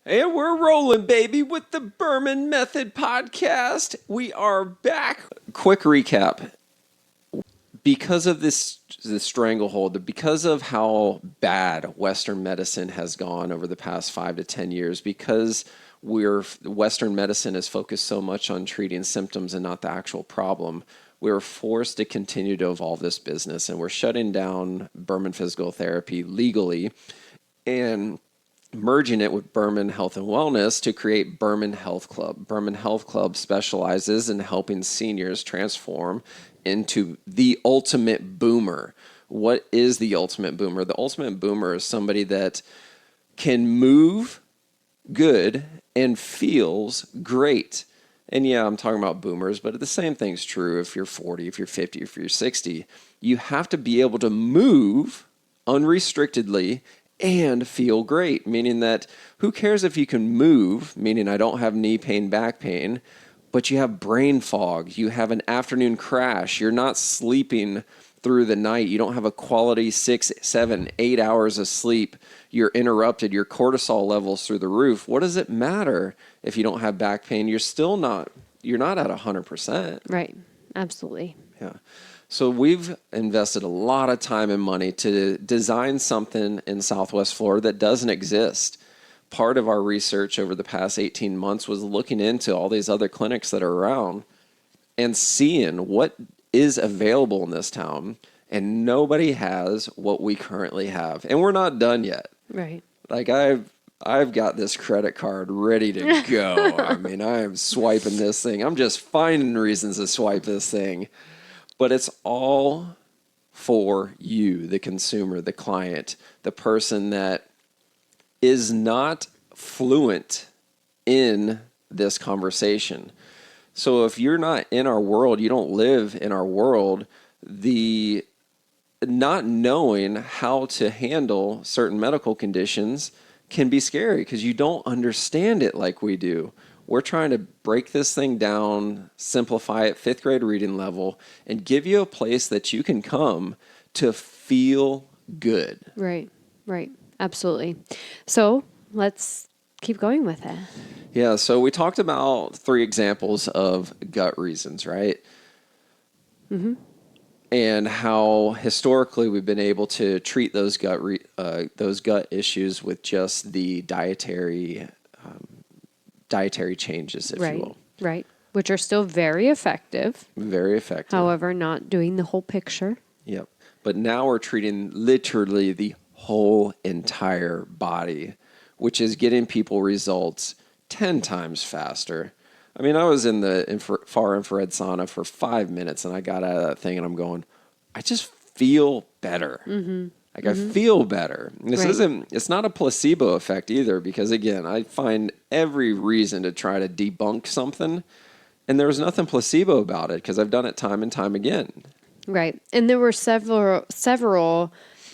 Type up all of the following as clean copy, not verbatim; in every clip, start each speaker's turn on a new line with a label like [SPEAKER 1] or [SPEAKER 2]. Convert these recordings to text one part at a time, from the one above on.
[SPEAKER 1] And we're rolling, baby, with the Berman Method podcast. We are back. Quick recap. Because of this stranglehold, because of how bad Western medicine has gone over the past 5 to 10 years, because Western medicine is focused so much on treating symptoms and not the actual problem, we're forced to continue to evolve this business, and we're shutting down Berman Physical Therapy legally and merging it with Berman Health and Wellness to create Berman Health Club. Berman Health Club specializes in helping seniors transform into the ultimate boomer. What is the ultimate boomer? The ultimate boomer is somebody that can move good and feels great. And yeah, I'm talking about boomers, but the same thing's true if you're 40, if you're 50, if you're 60. You have to be able to move unrestrictedly and feel great, meaning that who cares if you can move, meaning I don't have knee pain, back pain, but you have brain fog, you have an afternoon crash, you're not sleeping through the night, you don't have a quality 6, 7, 8 hours of sleep, you're interrupted, your cortisol levels through the roof. What does it matter if you don't have back pain? You're not at 100%.
[SPEAKER 2] Right. Absolutely.
[SPEAKER 1] Yeah. So we've invested a lot of time and money to design something in Southwest Florida that doesn't exist. Part of our research over the past 18 months was looking into all these other clinics that are around and seeing what is available in this town. And nobody has what we currently have. And we're not done yet.
[SPEAKER 2] Right.
[SPEAKER 1] Like I've got this credit card ready to go. I mean, I am swiping this thing. I'm just finding reasons to swipe this thing. But it's all for you, the consumer, the client, the person that is not fluent in this conversation. So if you're not in our world, you don't live in our world, the not knowing how to handle certain medical conditions can be scary because you don't understand it like we do. We're trying to break this thing down, simplify it, 5th grade reading level, and give you a place that you can come to feel good.
[SPEAKER 2] Right. Right. Absolutely. So let's keep going with it.
[SPEAKER 1] Yeah, so we talked about 3 examples of gut reasons, right?
[SPEAKER 2] Mm-hmm.
[SPEAKER 1] And how historically we've been able to treat those gut issues with just the dietary changes, if you will.
[SPEAKER 2] Right. Which are still very effective.
[SPEAKER 1] Very effective.
[SPEAKER 2] However, not doing the whole picture.
[SPEAKER 1] Yep. But now we're treating literally the whole entire body, which is getting people results 10 times faster. I mean, I was in the far infrared sauna for 5 minutes and I got out of that thing and I'm going, I just feel better.
[SPEAKER 2] Mm-hmm.
[SPEAKER 1] Like I feel better. It's not a placebo effect either, because again, I find every reason to try to debunk something and there was nothing placebo about it because I've done it time and time again.
[SPEAKER 2] Right. And there were several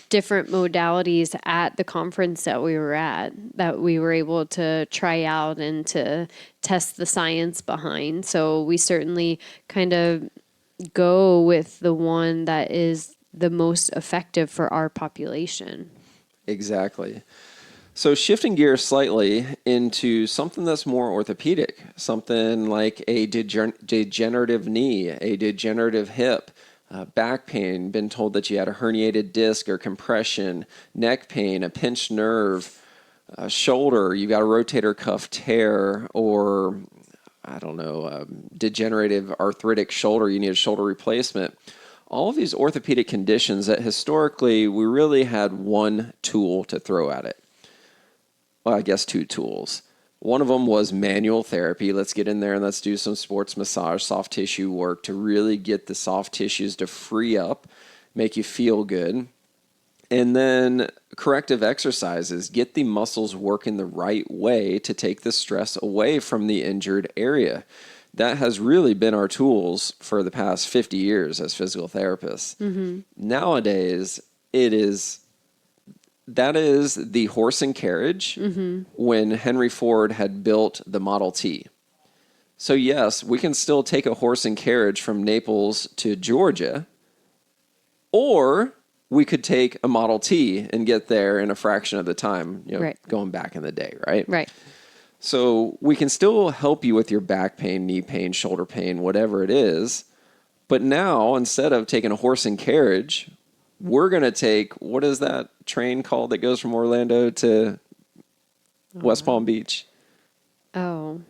[SPEAKER 2] different modalities at the conference that we were at that we were able to try out and to test the science behind. So we certainly kind of go with the one that is the most effective for our population.
[SPEAKER 1] Exactly. So shifting gears slightly into something that's more orthopedic, something like a degenerative knee, a degenerative hip, back pain, been told that you had a herniated disc or compression, neck pain, a pinched nerve, shoulder, you got a rotator cuff tear, or I don't know, degenerative arthritic shoulder, you need a shoulder replacement. All of these orthopedic conditions that historically we really had one tool to throw at it. Well, I guess 2 tools. One of them was manual therapy. Let's get in there and let's do some sports massage, soft tissue work to really get the soft tissues to free up, make you feel good. And then corrective exercises, get the muscles working the right way to take the stress away from the injured area. That has really been our tools for the past 50 years as physical therapists. Mm-hmm. Nowadays, that is the horse and carriage when Henry Ford had built the Model T. So yes, we can still take a horse and carriage from Naples to Georgia, or we could take a Model T and get there in a fraction of the time,
[SPEAKER 2] Right.
[SPEAKER 1] going back in the day, right?
[SPEAKER 2] Right.
[SPEAKER 1] So we can still help you with your back pain, knee pain, shoulder pain, whatever it is. But now, instead of taking a horse and carriage, we're going to take, what is that train called that goes from Orlando to West Palm Beach?
[SPEAKER 2] Oh.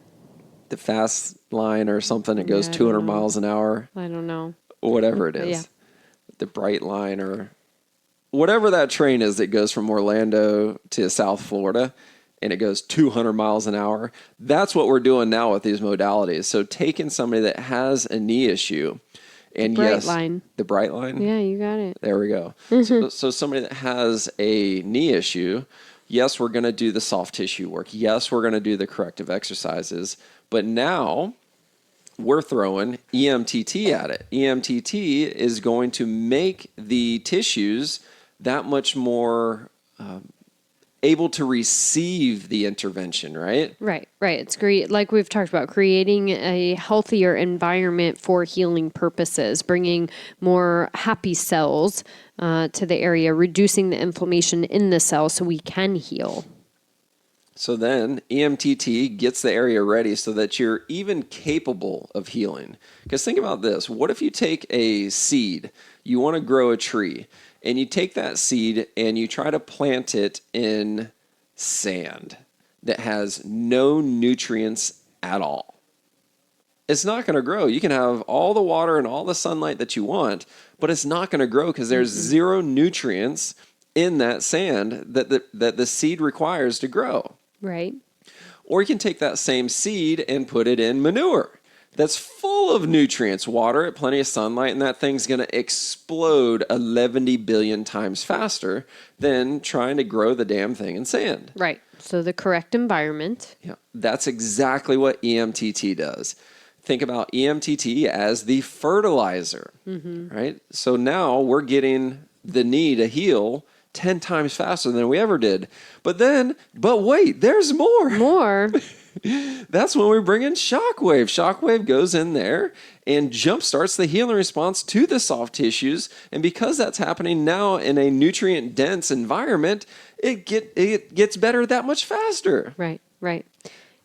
[SPEAKER 1] The fast line or something. It goes
[SPEAKER 2] Yeah, I
[SPEAKER 1] 200
[SPEAKER 2] don't know.
[SPEAKER 1] miles an hour.
[SPEAKER 2] I don't know.
[SPEAKER 1] Whatever it is.
[SPEAKER 2] Yeah.
[SPEAKER 1] The bright line or whatever that train is that goes from Orlando to South Florida and it goes 200 miles an hour. That's what we're doing now with these modalities. So taking somebody that has a knee issue and
[SPEAKER 2] Bright line.
[SPEAKER 1] The bright line.
[SPEAKER 2] Yeah, you got it.
[SPEAKER 1] There we go. So somebody that has a knee issue, yes, we're going to do the soft tissue work. Yes, we're going to do the corrective exercises. But now we're throwing EMTT at it. EMTT is going to make the tissues that much more able to receive the intervention, right?
[SPEAKER 2] Right. It's great. Like we've talked about, creating a healthier environment for healing purposes, bringing more happy cells to the area, reducing the inflammation in the cell so we can heal.
[SPEAKER 1] So then EMTT gets the area ready so that you're even capable of healing. Because think about this. What if you take a seed, you want to grow a tree, and you take that seed and you try to plant it in sand that has no nutrients at all? It's not going to grow. You can have all the water and all the sunlight that you want, but it's not going to grow because there's zero nutrients in that sand that the seed requires to grow.
[SPEAKER 2] Right.
[SPEAKER 1] Or you can take that same seed and put it in manure that's full of nutrients, water it, plenty of sunlight, and that thing's going to explode 11 billion times faster than trying to grow the damn thing in sand.
[SPEAKER 2] Right. So the correct environment.
[SPEAKER 1] Yeah, that's exactly what EMTT does. Think about EMTT as the fertilizer, right? So now we're getting the knee to heal 10 times faster than we ever did. But wait, there's more. That's when we bring in shockwave. Shockwave goes in there and jumpstarts the healing response to the soft tissues. And because that's happening now in a nutrient-dense environment, it gets better that much faster.
[SPEAKER 2] Right.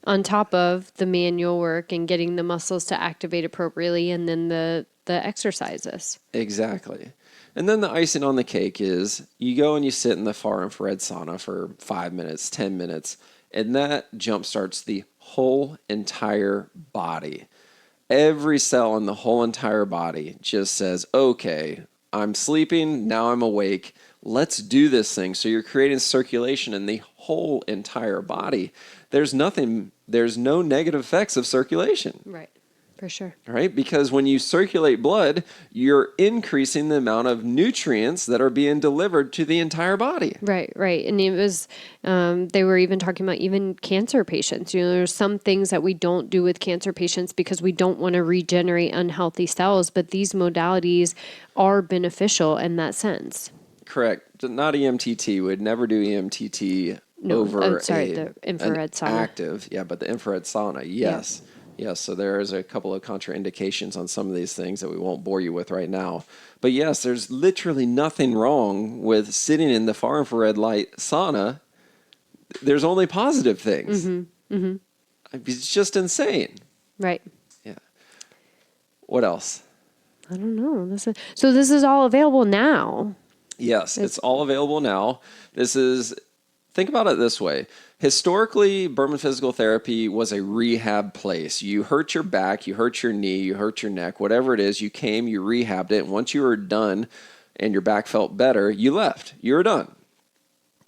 [SPEAKER 2] On top of the manual work and getting the muscles to activate appropriately, and then the exercises.
[SPEAKER 1] Exactly. And then the icing on the cake is you go and you sit in the far infrared sauna for 5 minutes, 10 minutes, and that jumpstarts the whole entire body. Every cell in the whole entire body just says, okay, I'm sleeping, now I'm awake, let's do this thing. So you're creating circulation in the whole entire body. There's no negative effects of circulation.
[SPEAKER 2] Right. For sure.
[SPEAKER 1] Right? Because when you circulate blood, you're increasing the amount of nutrients that are being delivered to the entire body.
[SPEAKER 2] Right. And it was, they were even talking about even cancer patients. There's some things that we don't do with cancer patients because we don't want to regenerate unhealthy cells, but these modalities are beneficial in that sense.
[SPEAKER 1] Correct. Not EMTT. We'd never do EMTT over
[SPEAKER 2] the infrared sauna.
[SPEAKER 1] Active. Yeah, but the infrared sauna, yes. Yeah. Yes, so there's a couple of contraindications on some of these things that we won't bore you with right now. But yes, there's literally nothing wrong with sitting in the far infrared light sauna. There's only positive things. It's just insane.
[SPEAKER 2] Right.
[SPEAKER 1] Yeah. What else?
[SPEAKER 2] I don't know. This is all available now.
[SPEAKER 1] Yes, it's all available now. Think about it this way. Historically, Berman Physical Therapy was a rehab place. You hurt your back, you hurt your knee, you hurt your neck, whatever it is, you came, you rehabbed it, and once you were done and your back felt better, you left. You were done.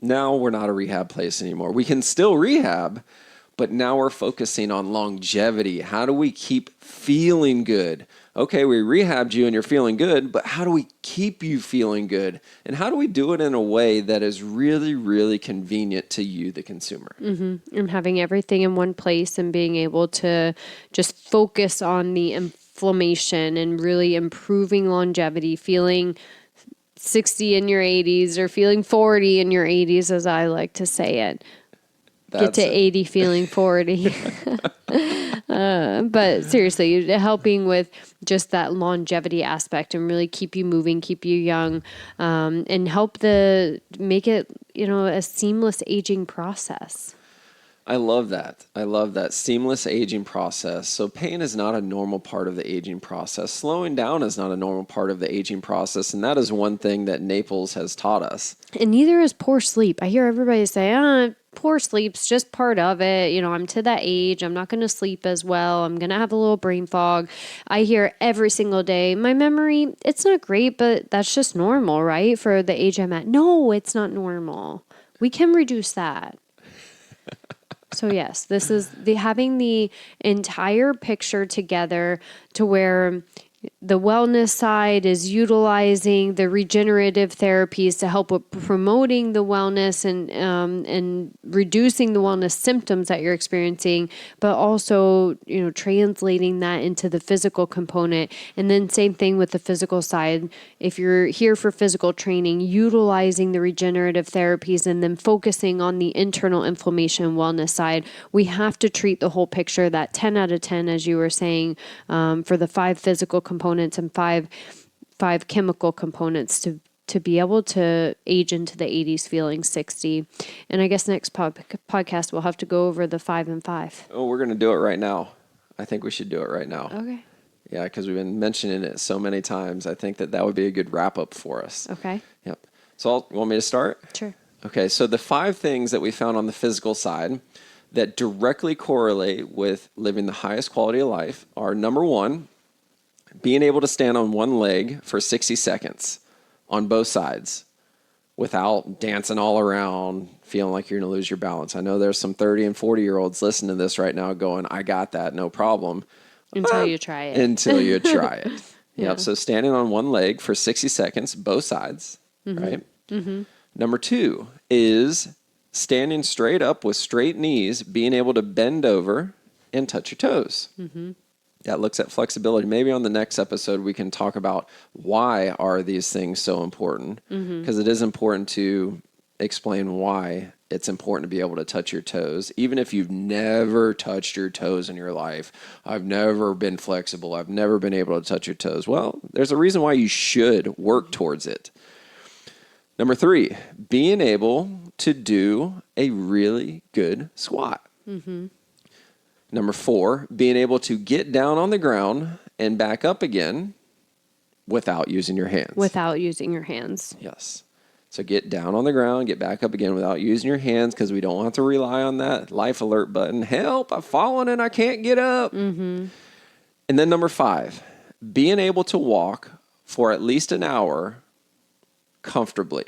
[SPEAKER 1] Now we're not a rehab place anymore. We can still rehab, but now we're focusing on longevity. How do we keep feeling good? Okay, we rehabbed you and you're feeling good, but how do we keep you feeling good? And how do we do it in a way that is really, really convenient to you, the consumer?
[SPEAKER 2] And having everything in one place and being able to just focus on the inflammation and really improving longevity, feeling 60 in your 80s or feeling 40 in your 80s, as I like to say it. Get to 80 feeling 40. But seriously, helping with just that longevity aspect and really keep you moving, keep you young, and make it, a seamless aging process.
[SPEAKER 1] I love that. I love that seamless aging process. So pain is not a normal part of the aging process. Slowing down is not a normal part of the aging process. And that is one thing that Naples has taught us.
[SPEAKER 2] And neither is poor sleep. I hear everybody say, poor sleep's just part of it. You know, I'm to that age. I'm not going to sleep as well. I'm going to have a little brain fog. I hear every single day, my memory, it's not great, but that's just normal, right? For the age I'm at. No, it's not normal. We can reduce that. So yes, this is having the entire picture together to where the wellness side is utilizing the regenerative therapies to help with promoting the wellness and reducing the wellness symptoms that you're experiencing, but also, you know, translating that into the physical component. And then same thing with the physical side. If you're here for physical training, utilizing the regenerative therapies and then focusing on the internal inflammation wellness side, we have to treat the whole picture, that 10 out of 10, as you were saying, for the 5 physical components and five chemical components to be able to age into the 80s feeling 60. And I guess next podcast we'll have to go over the 5 and 5.
[SPEAKER 1] Oh, we're going to do it right now. I think we should do it right now.
[SPEAKER 2] Okay.
[SPEAKER 1] Yeah, because we've been mentioning it so many times. I think that would be a good wrap up for us.
[SPEAKER 2] Okay.
[SPEAKER 1] Yep. So you want me to start?
[SPEAKER 2] Sure.
[SPEAKER 1] Okay, so the 5 things that we found on the physical side that directly correlate with living the highest quality of life are: number 1, being able to stand on one leg for 60 seconds on both sides without dancing all around, feeling like you're going to lose your balance. I know there's some 30 and 40-year-olds listening to this right now going, I got that, no problem.
[SPEAKER 2] Until you try it.
[SPEAKER 1] Until you try it.
[SPEAKER 2] Yeah.
[SPEAKER 1] Yep, so standing on one leg for 60 seconds, both sides, right? Mm-hmm. Number 2 is standing straight up with straight knees, being able to bend over and touch your toes. Mm-hmm. That looks at flexibility. Maybe on the next episode we can talk about why are these things so important, because it is important to explain why it's important to be able to touch your toes. Even if you've never touched your toes in your life, I've never been flexible, I've never been able to touch your toes. Well, there's a reason why you should work towards it. Number 3, being able to do a really good squat. Mm-hmm. Number 4, being able to get down on the ground and back up again without using your hands.
[SPEAKER 2] Without using your hands.
[SPEAKER 1] Yes. So get down on the ground, get back up again without using your hands, because we don't have to rely on that life alert button. Help, I've fallen and I can't get up. Mm-hmm. And then number 5, being able to walk for at least an hour comfortably.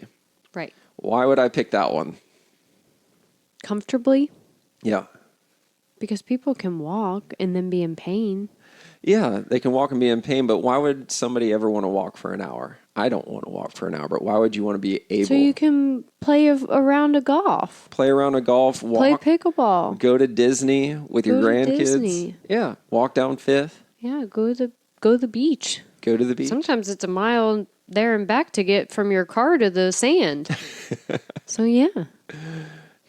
[SPEAKER 2] Right.
[SPEAKER 1] Why would I pick that one?
[SPEAKER 2] Comfortably?
[SPEAKER 1] Yeah.
[SPEAKER 2] Because people can walk and then be in pain.
[SPEAKER 1] Yeah, they can walk and be in pain, but why would somebody ever want to walk for an hour? I don't want to walk for an hour, but why would you want to be able?
[SPEAKER 2] So you can play a round of golf.
[SPEAKER 1] Play around a golf, walk.
[SPEAKER 2] Play pickleball.
[SPEAKER 1] Go to Disney with your grandkids.
[SPEAKER 2] Disney.
[SPEAKER 1] Yeah, walk down 5th.
[SPEAKER 2] Yeah, go to the beach.
[SPEAKER 1] Go to the beach.
[SPEAKER 2] Sometimes it's a mile there and back to get from your car to the sand. So yeah.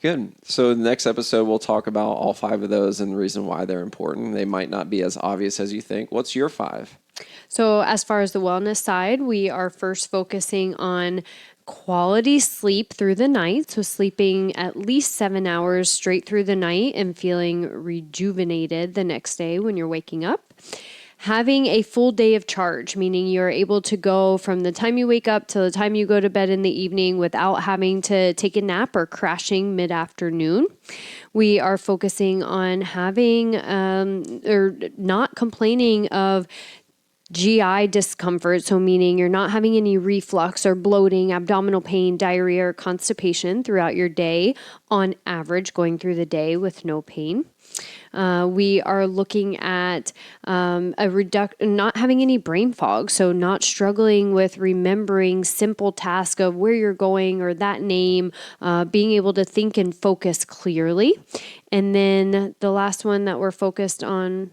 [SPEAKER 1] Good. So the next episode, we'll talk about all 5 of those and the reason why they're important. They might not be as obvious as you think. What's your 5?
[SPEAKER 2] So as far as the wellness side, we are first focusing on quality sleep through the night. So sleeping at least 7 hours straight through the night and feeling rejuvenated the next day when you're waking up. Having a full day of charge, meaning you're able to go from the time you wake up to the time you go to bed in the evening without having to take a nap or crashing mid-afternoon. We are focusing on having or not complaining of GI discomfort, so meaning you're not having any reflux or bloating, abdominal pain, diarrhea, or constipation throughout your day, on average going through the day with no pain. We are looking at not having any brain fog, so not struggling with remembering simple tasks of where you're going or that name, being able to think and focus clearly. And then the last one that we're focused on